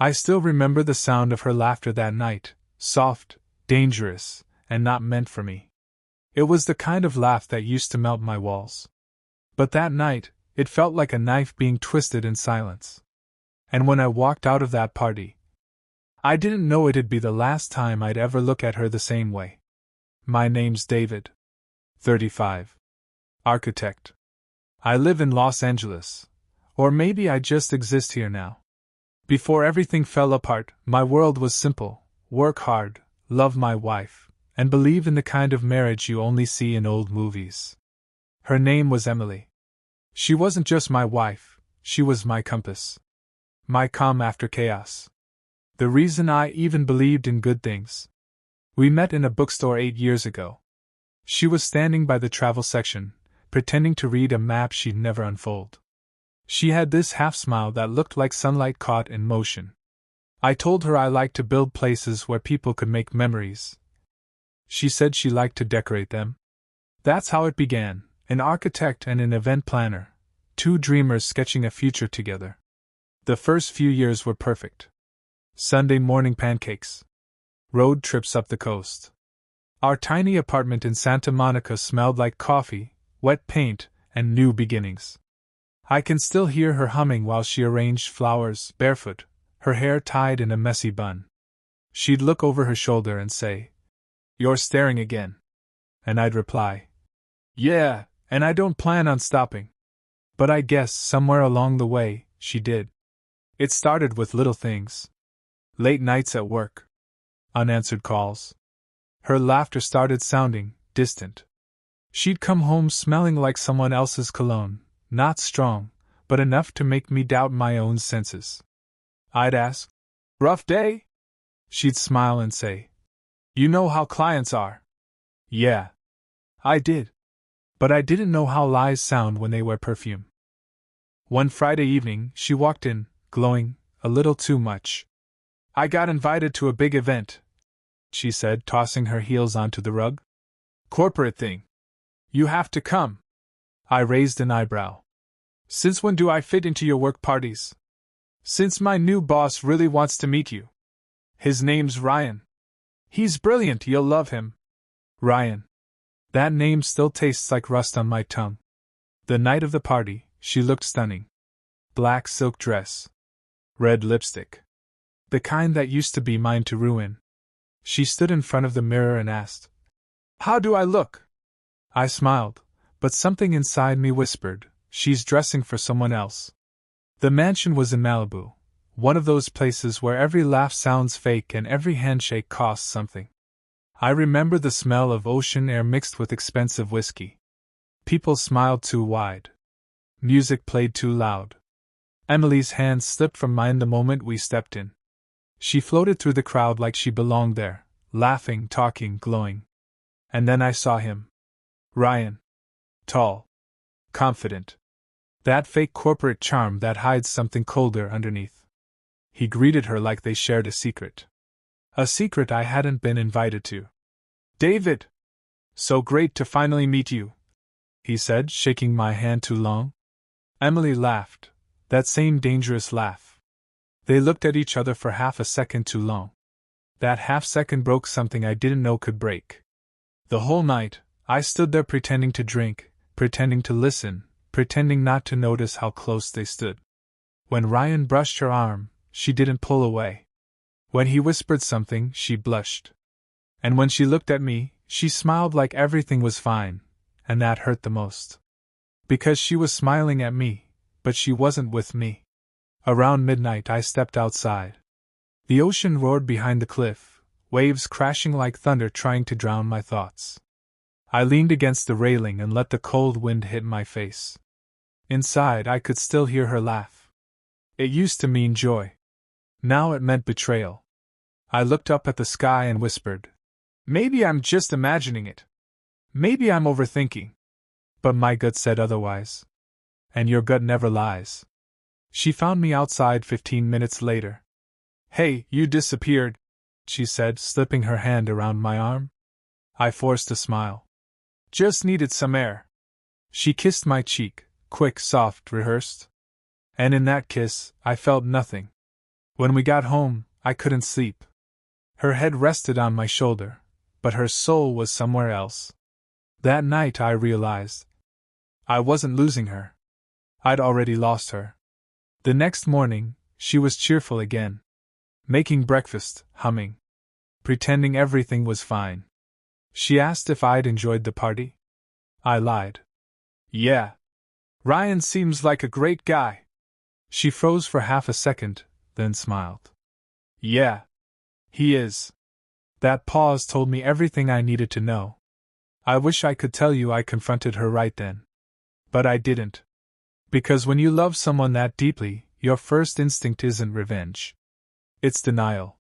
I still remember the sound of her laughter that night, soft, dangerous, and not meant for me. It was the kind of laugh that used to melt my walls. But that night, it felt like a knife being twisted in silence. And when I walked out of that party, I didn't know it'd be the last time I'd ever look at her the same way. My name's David. 35. Architect. I live in Los Angeles. Or maybe I just exist here now. Before everything fell apart, my world was simple: work hard, love my wife, and believe in the kind of marriage you only see in old movies. Her name was Emily. She wasn't just my wife, she was my compass. My calm after chaos. The reason I even believed in good things. We met in a bookstore 8 years ago. She was standing by the travel section, pretending to read a map she'd never unfold. She had this half-smile that looked like sunlight caught in motion. I told her I liked to build places where people could make memories. She said she liked to decorate them. That's how it began, an architect and an event planner, two dreamers sketching a future together. The first few years were perfect. Sunday morning pancakes. Road trips up the coast. Our tiny apartment in Santa Monica smelled like coffee, wet paint, and new beginnings. I can still hear her humming while she arranged flowers, barefoot, her hair tied in a messy bun. She'd look over her shoulder and say, "You're staring again." And I'd reply, "Yeah, and I don't plan on stopping." But I guess somewhere along the way, she did. It started with little things. Late nights at work. Unanswered calls. Her laughter started sounding distant. She'd come home smelling like someone else's cologne, not strong, but enough to make me doubt my own senses. I'd ask, "Rough day?" She'd smile and say, "You know how clients are." Yeah, I did. But I didn't know how lies sound when they wear perfume. One Friday evening, she walked in, glowing, a little too much. "I got invited to a big event," she said, tossing her heels onto the rug. "Corporate thing. You have to come." I raised an eyebrow. "Since when do I fit into your work parties?" "Since my new boss really wants to meet you. His name's Ryan. He's brilliant, you'll love him." Ryan. That name still tastes like rust on my tongue. The night of the party, she looked stunning. Black silk dress. Red lipstick. The kind that used to be mine to ruin. She stood in front of the mirror and asked, "How do I look?" I smiled, but something inside me whispered, "She's dressing for someone else." The mansion was in Malibu, one of those places where every laugh sounds fake and every handshake costs something. I remember the smell of ocean air mixed with expensive whiskey. People smiled too wide. Music played too loud. Emily's hands slipped from mine the moment we stepped in. She floated through the crowd like she belonged there, laughing, talking, glowing. And then I saw him. Ryan. Tall. Confident. That fake corporate charm that hides something colder underneath. He greeted her like they shared a secret. A secret I hadn't been invited to. "David! So great to finally meet you," he said, shaking my hand too long. Emily laughed, that same dangerous laugh. They looked at each other for half a second too long. That half second broke something I didn't know could break. The whole night, I stood there pretending to drink, pretending to listen, pretending not to notice how close they stood. When Ryan brushed her arm, she didn't pull away. When he whispered something, she blushed. And when she looked at me, she smiled like everything was fine, and that hurt the most. Because she was smiling at me, but she wasn't with me. Around midnight I stepped outside. The ocean roared behind the cliff, waves crashing like thunder trying to drown my thoughts. I leaned against the railing and let the cold wind hit my face. Inside I could still hear her laugh. It used to mean joy. Now it meant betrayal. I looked up at the sky and whispered, "Maybe I'm just imagining it. Maybe I'm overthinking." But my gut said otherwise. And your gut never lies. She found me outside 15 minutes later. "Hey, you disappeared," she said, slipping her hand around my arm. I forced a smile. "Just needed some air." She kissed my cheek, quick, soft, rehearsed. And in that kiss, I felt nothing. When we got home, I couldn't sleep. Her head rested on my shoulder, but her soul was somewhere else. That night I realized I wasn't losing her. I'd already lost her. The next morning, she was cheerful again. Making breakfast, humming. Pretending everything was fine. She asked if I'd enjoyed the party. I lied. Yeah. Ryan seems like a great guy. She froze for half a second, then smiled. Yeah. He is. That pause told me everything I needed to know. I wish I could tell you I confronted her right then. But I didn't. Because when you love someone that deeply, your first instinct isn't revenge. It's denial.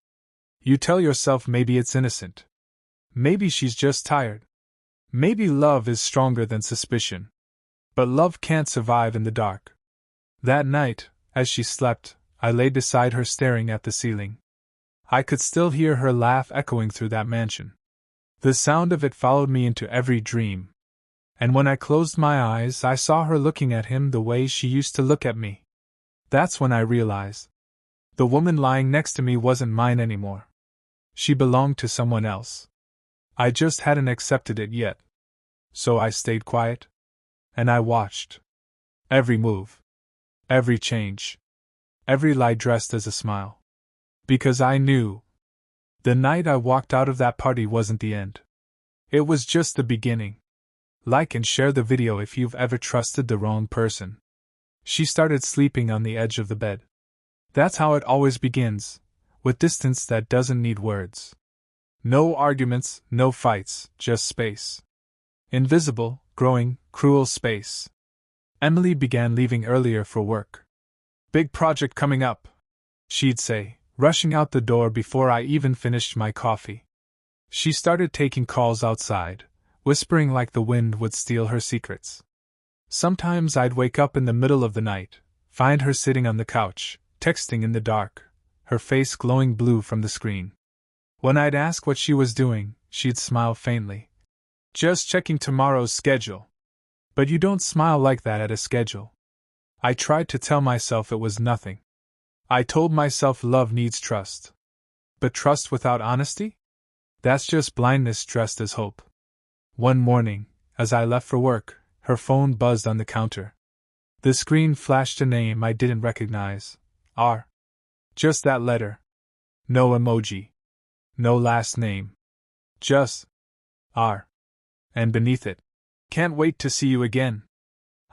You tell yourself maybe it's innocent. Maybe she's just tired. Maybe love is stronger than suspicion. But love can't survive in the dark. That night, as she slept, I lay beside her staring at the ceiling. I could still hear her laugh echoing through that mansion. The sound of it followed me into every dream. And when I closed my eyes, I saw her looking at him the way she used to look at me. That's when I realized the woman lying next to me wasn't mine anymore. She belonged to someone else. I just hadn't accepted it yet. So I stayed quiet. And I watched. Every move. Every change. Every lie dressed as a smile. Because I knew. The night I walked out of that party wasn't the end. It was just the beginning. Like and share the video if you've ever trusted the wrong person. She started sleeping on the edge of the bed. That's how it always begins, with distance that doesn't need words. No arguments, no fights, just space. Invisible, growing, cruel space. Emily began leaving earlier for work. Big project coming up, she'd say, rushing out the door before I even finished my coffee. She started taking calls outside, whispering like the wind would steal her secrets. Sometimes I'd wake up in the middle of the night, find her sitting on the couch, texting in the dark, her face glowing blue from the screen. When I'd ask what she was doing, she'd smile faintly. Just checking tomorrow's schedule. But you don't smile like that at a schedule. I tried to tell myself it was nothing. I told myself love needs trust. But trust without honesty? That's just blindness dressed as hope. One morning, as I left for work, her phone buzzed on the counter. The screen flashed a name I didn't recognize. R. Just that letter. No emoji. No last name. Just R. And beneath it, can't wait to see you again.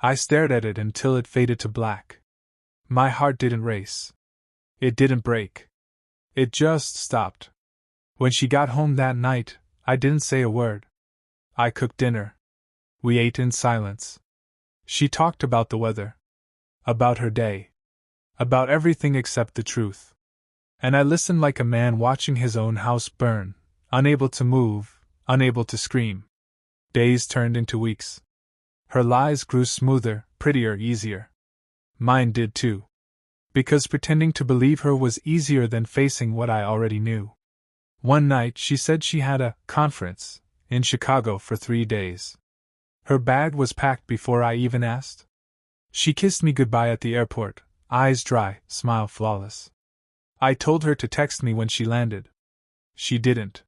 I stared at it until it faded to black. My heart didn't race. It didn't break. It just stopped. When she got home that night, I didn't say a word. I cooked dinner. We ate in silence. She talked about the weather. About her day. About everything except the truth. And I listened like a man watching his own house burn, unable to move, unable to scream. Days turned into weeks. Her lies grew smoother, prettier, easier. Mine did too. Because pretending to believe her was easier than facing what I already knew. One night she said she had a conference in Chicago for 3 days. Her bag was packed before I even asked. She kissed me goodbye at the airport, eyes dry, smile flawless. I told her to text me when she landed. She didn't.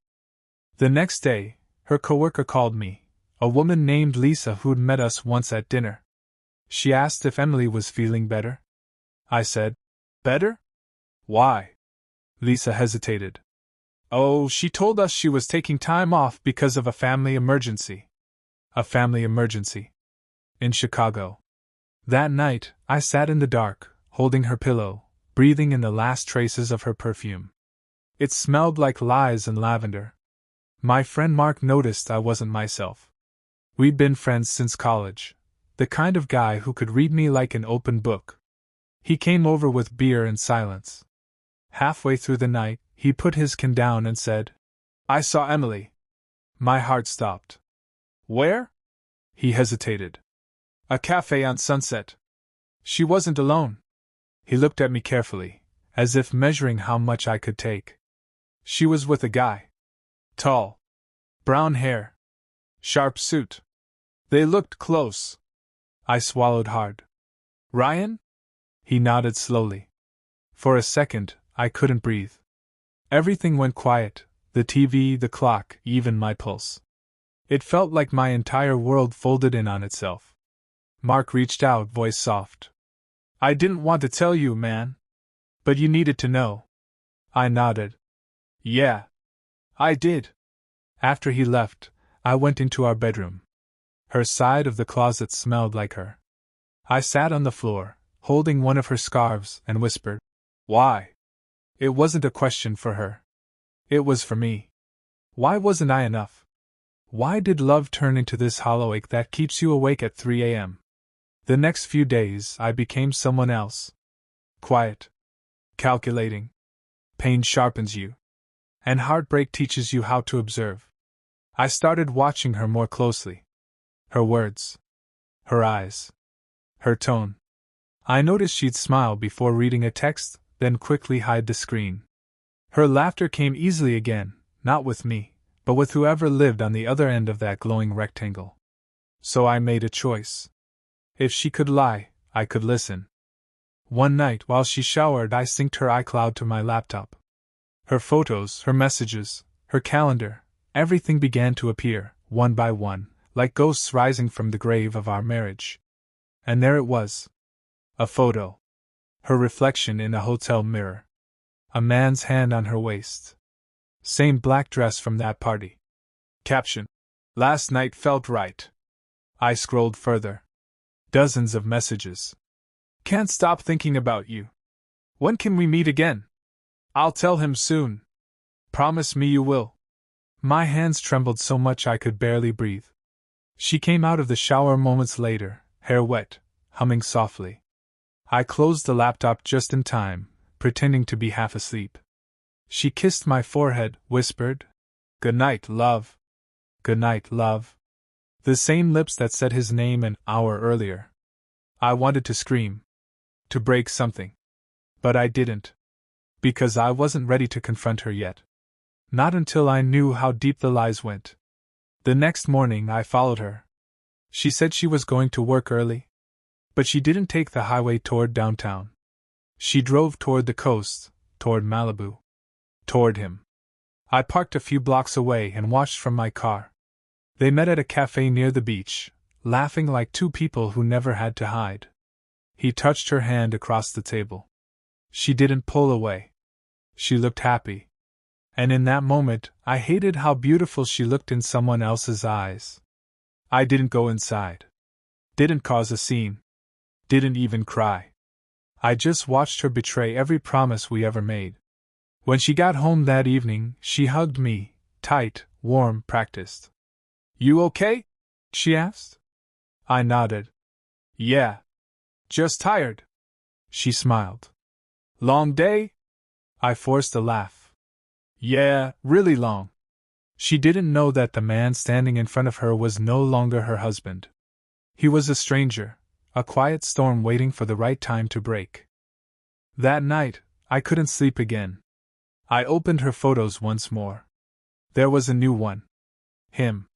The next day, her coworker called me, a woman named Lisa who'd met us once at dinner. She asked if Emily was feeling better. I said, better? Why? Lisa hesitated. Oh, she told us she was taking time off because of a family emergency. A family emergency. In Chicago. That night, I sat in the dark, holding her pillow, breathing in the last traces of her perfume. It smelled like lies and lavender. My friend Mark noticed I wasn't myself. We'd been friends since college, the kind of guy who could read me like an open book. He came over with beer and silence. Halfway through the night, he put his can down and said, I saw Emily. My heart stopped. Where? He hesitated. A cafe on Sunset. She wasn't alone. He looked at me carefully, as if measuring how much I could take. She was with a guy. Tall. Brown hair. Sharp suit. They looked close. I swallowed hard. Ryan? He nodded slowly. For a second, I couldn't breathe. Everything went quiet, the TV, the clock, even my pulse. It felt like my entire world folded in on itself. Mark reached out, voice soft. I didn't want to tell you, man. But you needed to know. I nodded. Yeah. I did. After he left, I went into our bedroom. Her side of the closet smelled like her. I sat on the floor, holding one of her scarves, and whispered, Why? It wasn't a question for her. It was for me. Why wasn't I enough? Why did love turn into this hollow ache that keeps you awake at 3 a.m.? The next few days, I became someone else. Quiet. Calculating. Pain sharpens you. And heartbreak teaches you how to observe. I started watching her more closely. Her words. Her eyes. Her tone. I noticed she'd smile before reading a text, then quickly hide the screen. Her laughter came easily again, not with me, but with whoever lived on the other end of that glowing rectangle. So I made a choice. If she could lie, I could listen. One night while she showered, I synced her iCloud to my laptop. Her photos, her messages, her calendar, everything began to appear, one by one, like ghosts rising from the grave of our marriage. And there it was. A photo. Her reflection in a hotel mirror. A man's hand on her waist. Same black dress from that party. Caption. Last night felt right. I scrolled further. Dozens of messages. Can't stop thinking about you. When can we meet again? I'll tell him soon. Promise me you will. My hands trembled so much I could barely breathe. She came out of the shower moments later, hair wet, humming softly. I closed the laptop just in time, pretending to be half asleep. She kissed my forehead, whispered, Good night, love. Good night, love. The same lips that said his name an hour earlier. I wanted to scream. To break something. But I didn't. Because I wasn't ready to confront her yet. Not until I knew how deep the lies went. The next morning I followed her. She said she was going to work early. But she didn't take the highway toward downtown. She drove toward the coast, toward Malibu. Toward him. I parked a few blocks away and watched from my car. They met at a cafe near the beach, laughing like two people who never had to hide. He touched her hand across the table. She didn't pull away. She looked happy. And in that moment, I hated how beautiful she looked in someone else's eyes. I didn't go inside. Didn't cause a scene. Didn't even cry. I just watched her betray every promise we ever made. When she got home that evening, she hugged me, tight, warm, practiced. You okay? She asked. I nodded. Yeah. Just tired. She smiled. Long day? I forced a laugh. Yeah, really long. She didn't know that the man standing in front of her was no longer her husband. He was a stranger, a quiet storm waiting for the right time to break. That night, I couldn't sleep again. I opened her photos once more. There was a new one. Him.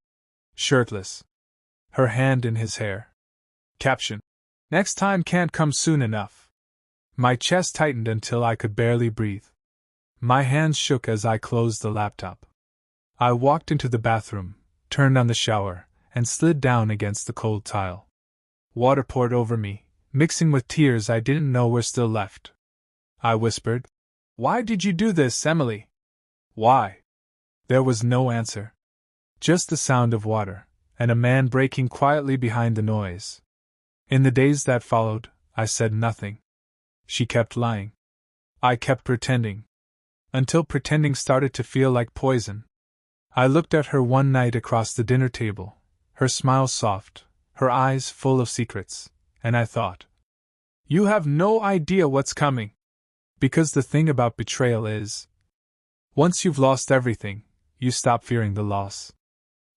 Shirtless. Her hand in his hair. Caption. Next time can't come soon enough. My chest tightened until I could barely breathe. My hands shook as I closed the laptop. I walked into the bathroom, turned on the shower, and slid down against the cold tile. Water poured over me, mixing with tears I didn't know were still left. I whispered, Why did you do this, Emily? Why? There was no answer. Just the sound of water, and a man breaking quietly behind the noise. In the days that followed, I said nothing. She kept lying. I kept pretending. Until pretending started to feel like poison. I looked at her one night across the dinner table, her smile soft, her eyes full of secrets, and I thought, You have no idea what's coming. Because the thing about betrayal is, once you've lost everything, you stop fearing the loss.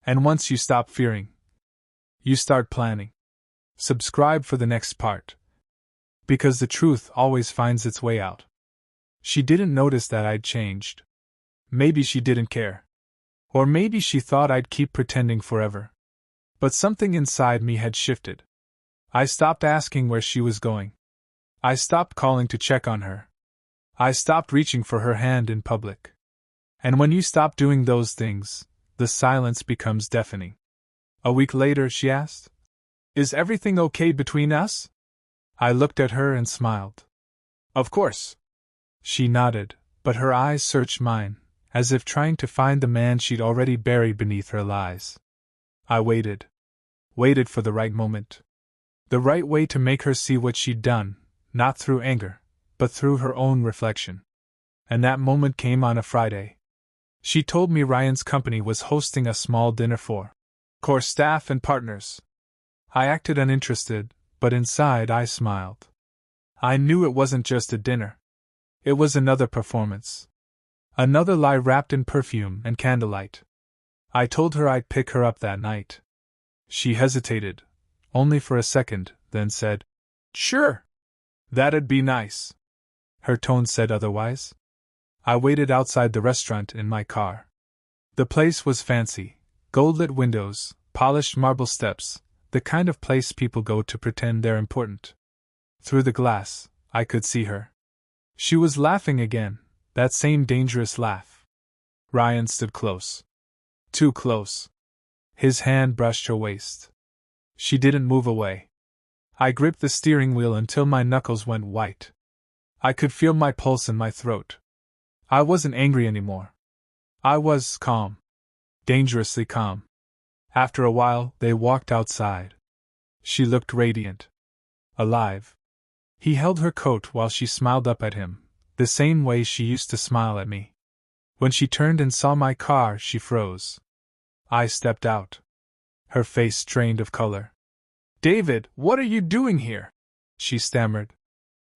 And once you stop fearing, you start planning. Subscribe for the next part. Because the truth always finds its way out. She didn't notice that I'd changed. Maybe she didn't care. Or maybe she thought I'd keep pretending forever. But something inside me had shifted. I stopped asking where she was going. I stopped calling to check on her. I stopped reaching for her hand in public. And when you stop doing those things, the silence becomes deafening. A week later, she asked, "Is everything okay between us?" I looked at her and smiled. "Of course." She nodded, but her eyes searched mine, as if trying to find the man she'd already buried beneath her lies. I waited. Waited for the right moment. The right way to make her see what she'd done, not through anger, but through her own reflection. And that moment came on a Friday. She told me Ryan's company was hosting a small dinner for core staff and partners. I acted uninterested, but inside I smiled. I knew it wasn't just a dinner. It was another performance. Another lie wrapped in perfume and candlelight. I told her I'd pick her up that night. She hesitated, only for a second, then said, "Sure. That'd be nice." Her tone said otherwise. I waited outside the restaurant in my car. The place was fancy, gold-lit windows, polished marble steps, the kind of place people go to pretend they're important. Through the glass, I could see her. She was laughing again, that same dangerous laugh. Ryan stood close. Too close. His hand brushed her waist. She didn't move away. I gripped the steering wheel until my knuckles went white. I could feel my pulse in my throat. I wasn't angry anymore. I was calm. Dangerously calm. After a while, they walked outside. She looked radiant. Alive. He held her coat while she smiled up at him, the same way she used to smile at me. When she turned and saw my car, she froze. I stepped out. Her face strained of color. "David, what are you doing here?" she stammered.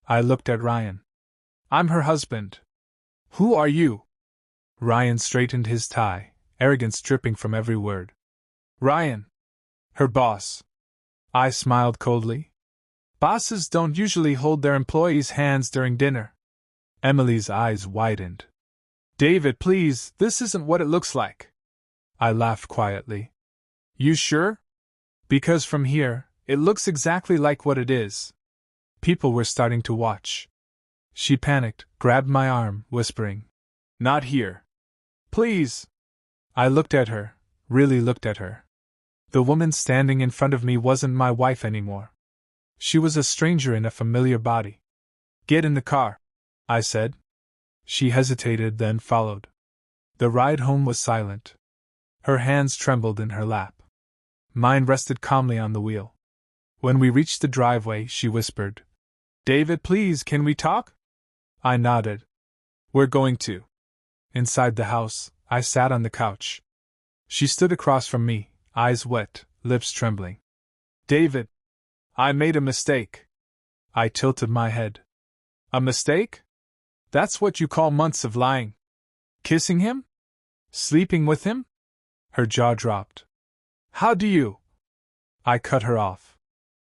I looked at Ryan. "I'm her husband." "Who are you?" Ryan straightened his tie, arrogance dripping from every word. "Ryan. Her boss." I smiled coldly. "Bosses don't usually hold their employees' hands during dinner." Emily's eyes widened. "David, please, this isn't what it looks like." I laughed quietly. "You sure?" "Because from here, it looks exactly like what it is." People were starting to watch. She panicked, grabbed my arm, whispering, "Not here. Please." I looked at her, really looked at her. The woman standing in front of me wasn't my wife anymore. She was a stranger in a familiar body. "Get in the car," I said. She hesitated, then followed. The ride home was silent. Her hands trembled in her lap. Mine rested calmly on the wheel. When we reached the driveway, she whispered, "David, please, can we talk?" I nodded. "We're going to." Inside the house, I sat on the couch. She stood across from me, eyes wet, lips trembling. "David, I made a mistake." I tilted my head. "A mistake? That's what you call months of lying? Kissing him? Sleeping with him?" Her jaw dropped. "How do you?" I cut her off.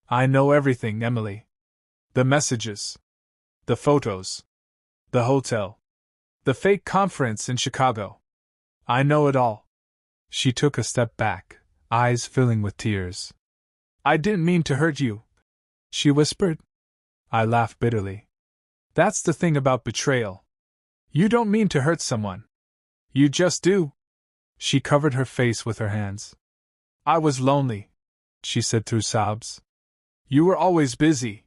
"I know everything, Emily. The messages. The photos. The hotel. The fake conference in Chicago. I know it all." She took a step back, eyes filling with tears. "I didn't mean to hurt you," she whispered. I laughed bitterly. "That's the thing about betrayal. You don't mean to hurt someone. You just do." She covered her face with her hands. "I was lonely," she said through sobs. "You were always busy.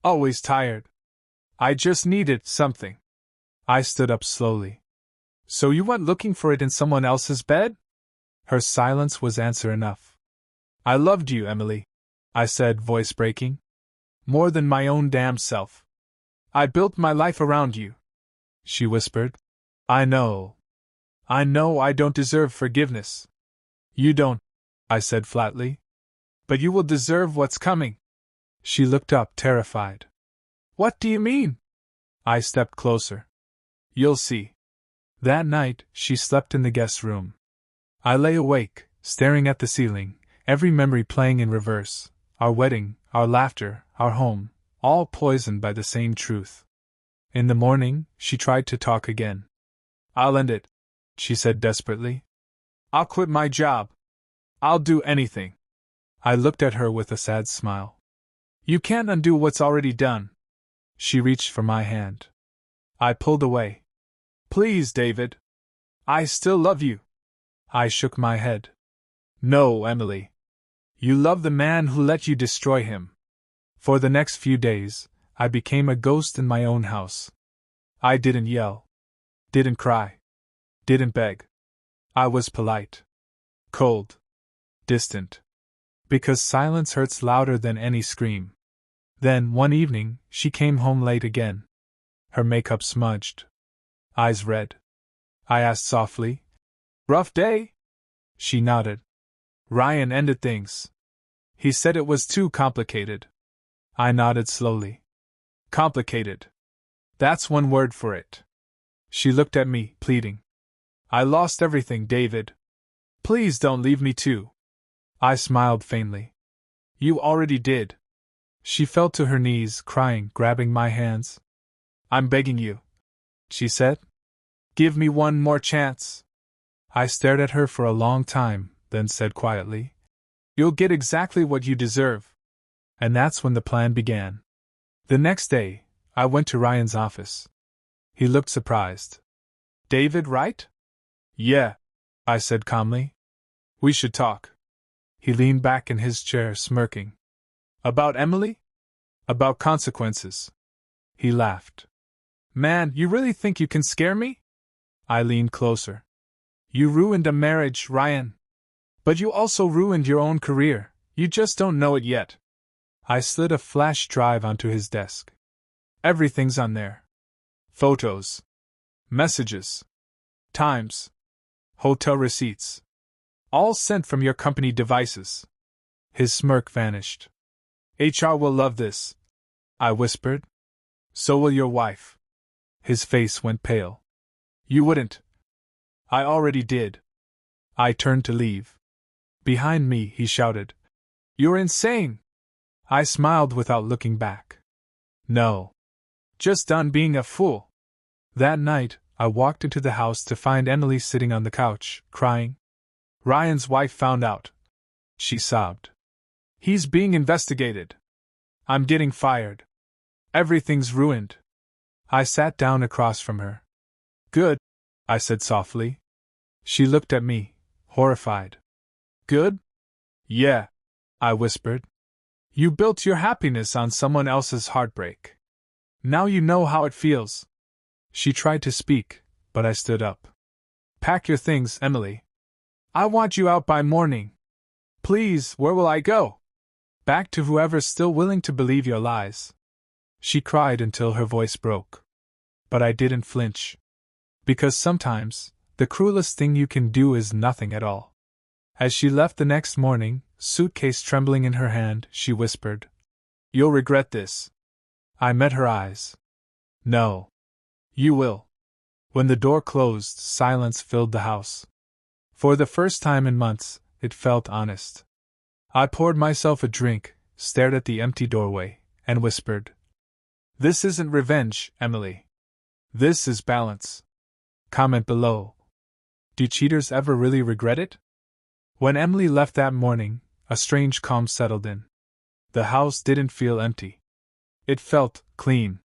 Always tired. I just needed something." I stood up slowly. "So you went looking for it in someone else's bed?" Her silence was answer enough. "I loved you, Emily," I said, voice breaking. "More than my own damn self. I built my life around you." She whispered. I know I don't deserve forgiveness." "You don't," I said flatly. "But you will deserve what's coming." She looked up, terrified. "What do you mean?" I stepped closer. "You'll see." That night, she slept in the guest room. I lay awake, staring at the ceiling, every memory playing in reverse, our wedding, our laughter, our home, all poisoned by the same truth. In the morning, she tried to talk again. "I'll end it," she said desperately. "I'll quit my job. I'll do anything." I looked at her with a sad smile. "You can't undo what's already done." She reached for my hand. I pulled away. Please, David. I still love you. I shook my head. No, Emily. You love the man who let you destroy him. For the next few days, I became a ghost in my own house. I didn't yell. Didn't cry. Didn't beg. I was polite. Cold. Distant. Because silence hurts louder than any scream. Then, one evening, she came home late again. Her makeup smudged. Eyes red. I asked softly, "Rough day?" She nodded. Ryan ended things. He said it was too complicated. I nodded slowly. Complicated. That's one word for it. She looked at me, pleading. I lost everything, David. Please don't leave me too. I smiled faintly. You already did. She fell to her knees, crying, grabbing my hands. I'm begging you, she said. Give me one more chance. I stared at her for a long time, then said quietly, You'll get exactly what you deserve. And that's when the plan began. The next day, I went to Ryan's office. He looked surprised. David, right? Yeah, I said calmly. We should talk. He leaned back in his chair, smirking. About Emily? About consequences. He laughed. Man, you really think you can scare me? I leaned closer. You ruined a marriage, Ryan. But you also ruined your own career, you just don't know it yet. I slid a flash drive onto his desk. Everything's on there. Photos. Messages. Times. Hotel receipts. All sent from your company devices. His smirk vanished. HR will love this, I whispered. So will your wife. His face went pale. You wouldn't. I already did. I turned to leave. Behind me, he shouted. You're insane! I smiled without looking back. No. Just done being a fool. That night, I walked into the house to find Emily sitting on the couch, crying. Ryan's wife found out. She sobbed. He's being investigated. I'm getting fired. Everything's ruined. I sat down across from her. Good, I said softly. She looked at me, horrified. Good? Yeah, I whispered. You built your happiness on someone else's heartbreak. Now you know how it feels. She tried to speak, but I stood up. Pack your things, Emily. I want you out by morning. Please, where will I go? Back to whoever's still willing to believe your lies. She cried until her voice broke. But I didn't flinch. Because sometimes, the cruelest thing you can do is nothing at all. As she left the next morning, suitcase trembling in her hand, she whispered, You'll regret this. I met her eyes. No. You will. When the door closed, silence filled the house. For the first time in months, it felt honest. I poured myself a drink, stared at the empty doorway, and whispered, This isn't revenge, Emily. This is balance. Comment below. Do cheaters ever really regret it? When Emily left that morning, a strange calm settled in. The house didn't feel empty. It felt clean.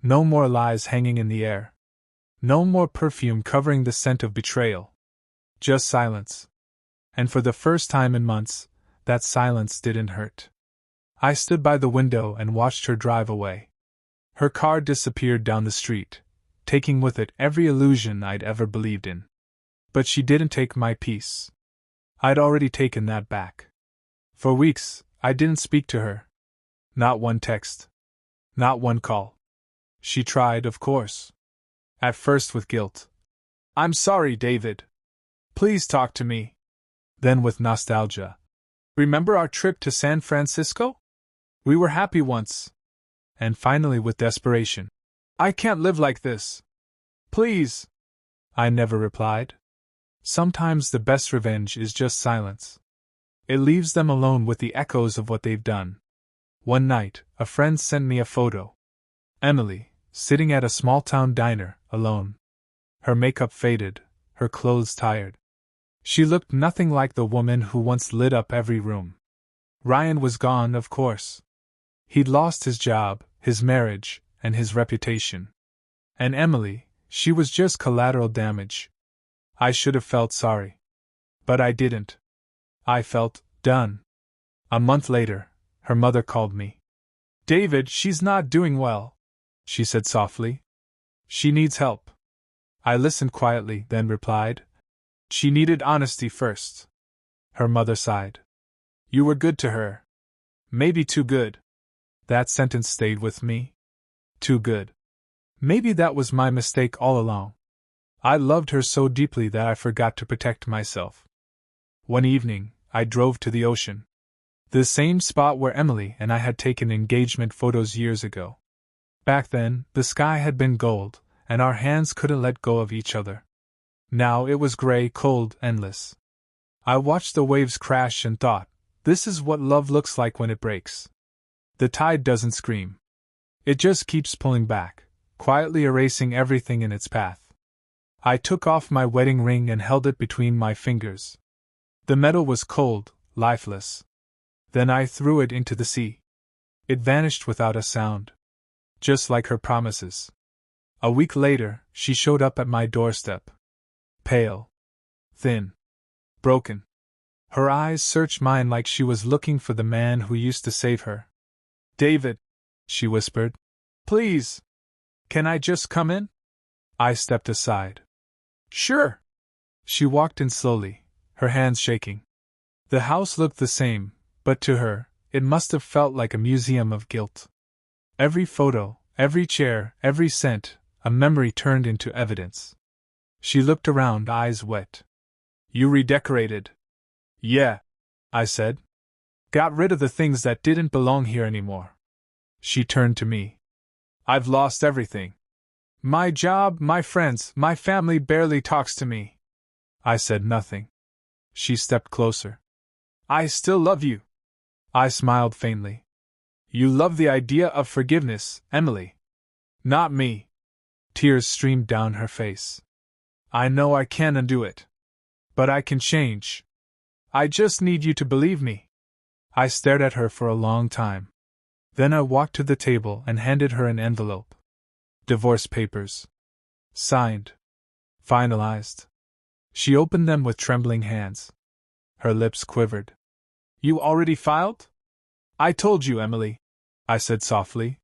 No more lies hanging in the air. No more perfume covering the scent of betrayal. Just silence. And for the first time in months, that silence didn't hurt. I stood by the window and watched her drive away. Her car disappeared down the street, taking with it every illusion I'd ever believed in. But she didn't take my peace. I'd already taken that back. For weeks, I didn't speak to her. Not one text. Not one call. She tried, of course. At first with guilt. I'm sorry, David. Please talk to me. Then with nostalgia. Remember our trip to San Francisco? We were happy once. And finally with desperation. I can't live like this. Please. I never replied. Sometimes the best revenge is just silence. It leaves them alone with the echoes of what they've done. One night, a friend sent me a photo. Emily, sitting at a small-town diner, alone. Her makeup faded, her clothes tired. She looked nothing like the woman who once lit up every room. Ryan was gone, of course. He'd lost his job, his marriage, and his reputation. And Emily, she was just collateral damage. I should have felt sorry. But I didn't. I felt done. A month later, her mother called me. David, she's not doing well, she said softly. She needs help. I listened quietly, then replied. She needed honesty first. Her mother sighed. You were good to her. Maybe too good. That sentence stayed with me. Too good. Maybe that was my mistake all along. I loved her so deeply that I forgot to protect myself. One evening, I drove to the ocean. The same spot where Emily and I had taken engagement photos years ago. Back then, the sky had been gold, and our hands couldn't let go of each other. Now it was gray, cold, endless. I watched the waves crash and thought, this is what love looks like when it breaks. The tide doesn't scream. It just keeps pulling back, quietly erasing everything in its path. I took off my wedding ring and held it between my fingers. The metal was cold, lifeless. Then I threw it into the sea. It vanished without a sound. Just like her promises. A week later, she showed up at my doorstep. Pale. Thin. Broken. Her eyes searched mine like she was looking for the man who used to save her. David, she whispered. Please. Can I just come in? I stepped aside. Sure. She walked in slowly, her hands shaking. The house looked the same, but to her, it must have felt like a museum of guilt. Every photo, every chair, every scent, a memory turned into evidence. She looked around, eyes wet. You redecorated. Yeah, I said. Got rid of the things that didn't belong here anymore. She turned to me. I've lost everything. My job, my friends, my family barely talks to me. I said nothing. She stepped closer. I still love you. I smiled faintly. You love the idea of forgiveness, Emily. Not me. Tears streamed down her face. I know I can't undo it. But I can change. I just need you to believe me. I stared at her for a long time. Then I walked to the table and handed her an envelope. Divorce papers. Signed. Finalized. She opened them with trembling hands. Her lips quivered. You already filed? I told you, Emily, I said softly.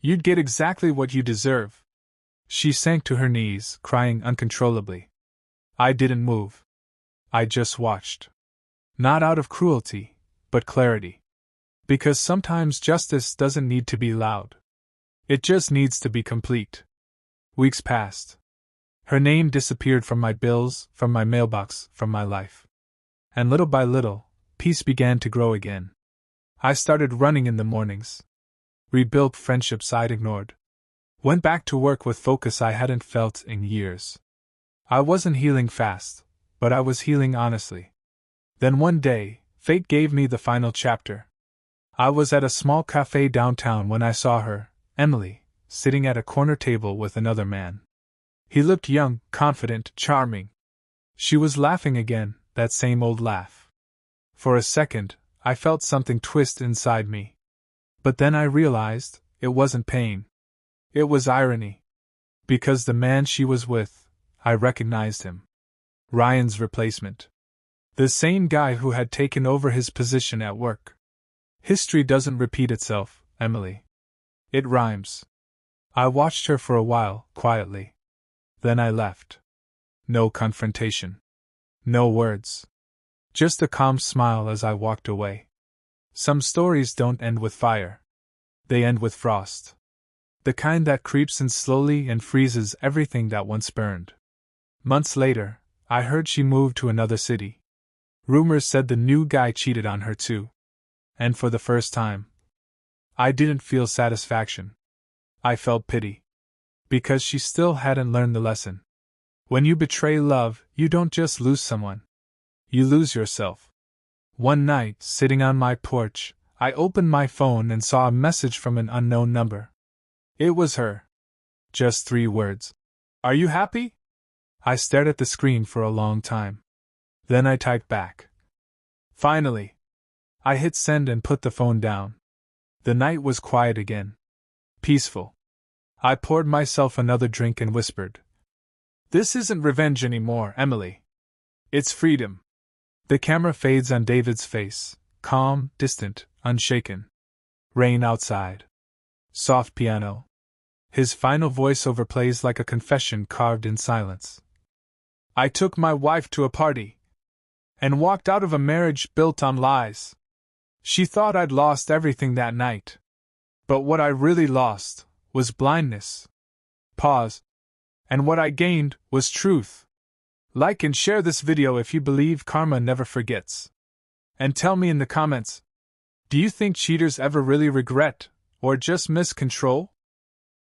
You'd get exactly what you deserve. She sank to her knees, crying uncontrollably. I didn't move. I just watched. Not out of cruelty, but clarity. Because sometimes justice doesn't need to be loud. It just needs to be complete. Weeks passed. Her name disappeared from my bills, from my mailbox, from my life. And little by little, peace began to grow again. I started running in the mornings. Rebuilt friendships I'd ignored. Went back to work with focus I hadn't felt in years. I wasn't healing fast, but I was healing honestly. Then one day, fate gave me the final chapter. I was at a small cafe downtown when I saw her, Emily, sitting at a corner table with another man. He looked young, confident, charming. She was laughing again, that same old laugh. For a second, I felt something twist inside me. But then I realized, it wasn't pain. It was irony. Because the man she was with, I recognized him. Ryan's replacement. The same guy who had taken over his position at work. History doesn't repeat itself, Emily. It rhymes. I watched her for a while, quietly. Then I left. No confrontation. No words. Just a calm smile as I walked away. Some stories don't end with fire. They end with frost. The kind that creeps in slowly and freezes everything that once burned. Months later, I heard she moved to another city. Rumors said the new guy cheated on her too. And for the first time, I didn't feel satisfaction. I felt pity. Because she still hadn't learned the lesson. When you betray love, you don't just lose someone. You lose yourself. One night, sitting on my porch, I opened my phone and saw a message from an unknown number. It was her. Just 3 words. Are you happy? I stared at the screen for a long time. Then I typed back. Finally. I hit send and put the phone down. The night was quiet again. Peaceful. I poured myself another drink and whispered, "This isn't revenge anymore, Emily. It's freedom." The camera fades on David's face, calm, distant, unshaken. Rain outside. Soft piano. His final voiceover plays like a confession carved in silence. "I took my wife to a party and walked out of a marriage built on lies. She thought I'd lost everything that night. But what I really lost was blindness." Pause. "And what I gained was truth." Like and share this video if you believe karma never forgets. And tell me in the comments, do you think cheaters ever really regret, or just miss control?